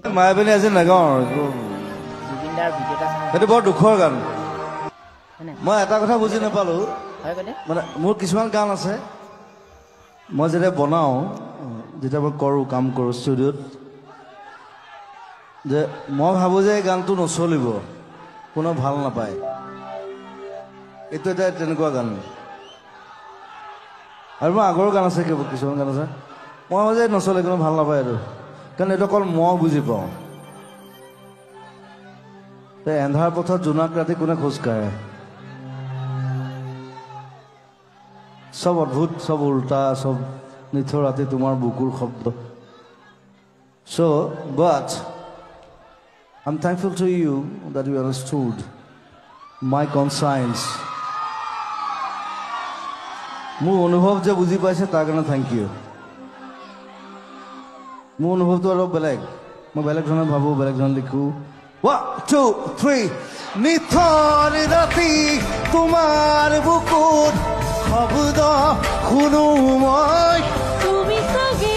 মায়াবিনী আজি নাগাওঁ জুবিনদাৰ ভিডিঅ'টা সেইটো বৰ দুখৰ গান মই এটা কথা বুজি নাপালো মানে মোৰ কিছুমান গান আছে মই যেতিয়া বনাওঁ যেতিয়া মই কৰোঁ কাম কৰোঁ ষ্টুডিঅ'ত যে মই ভাবোঁ যে এই গানটো নচলিব কোনো ভাল নাপায় এইটো এটা তেনেকুৱা গান আৰু মোৰ আগৰ গান আছে কিছুমান গান আছে মই ভাবোঁ যে নচলে কোনো ভাল নাপায় এইটো কাৰণ এইটো অকল মই বুজি পাওঁ এন্ধাৰ পথত জোনাক ৰাতি কোনে খোজকাঢ়ে সব অদ্ভুত সব উল্টা সব নিথৰ ৰাতি তোমাৰ বুকুৰ শব্দ so but I'm thankful to you that you understood my conscience মোৰ অনুভৱ যে বুজি পাইছে তাৰ কাৰণে থেংক ইউ মোৰ অনুভৱটো অলপ বেলেগ মই বেলেগ ধৰণে ভাবোঁ বেলেগ ধৰণে লিখোঁ 1 2 3 নিথৰ ৰাতি তোমাৰ বুকুত শব্দ শুনো মই তুমি চাগে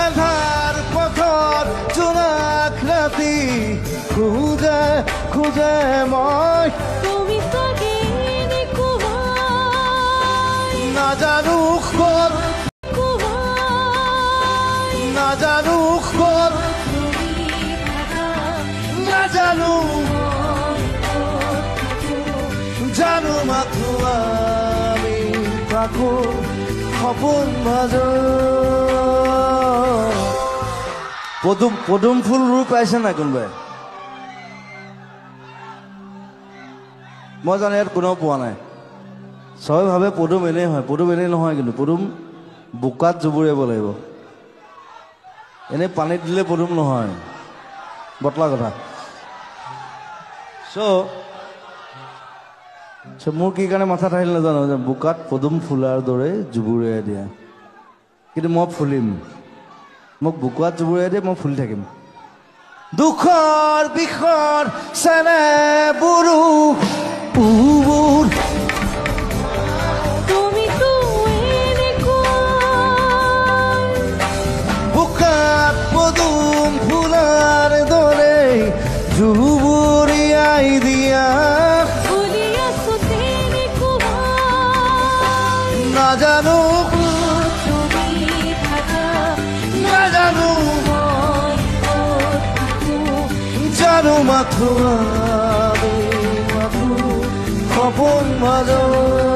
এন্ধাৰ পথত জোনাক ৰাতি খোজে খোজে মই তুমি চাগে নাজানো ক'ত নাজানো ক'ত নাজানো জানো মাথো আমি থাকো সপোন মাজত পদুম ফুল ৰুই পাইছে নাই কোনোবাই মই জানো ইয়াত কোনেও পোৱা নাই চবে ভাবে পদুম এনেই হয় পদুম এনেই নহয় কিন্তু পদুম বোকাত জুবুৰিয়াব লাগিব এনেই পানীত দিলে পদুম নহয় বটলা কথা মোৰ কি কাৰণে মাথাত আহিল নাজানো যে বোকাত পদুম ফুলাৰ দৰে জুবুৰিয়াই দিয়া কিন্তু মই ফুলিম মোক বোকাত জুবুৰিয়াই দিয়ে মই ফুলি থাকিম দুখৰ বিষৰ চেনে বুৰু পুবোৰ বোকাত পদুম ফুলাৰ দৰে জুবুৰিয়াই দিয়া নাজানো নাজানো জানো মাথো আমি মাথো সপোন মাজত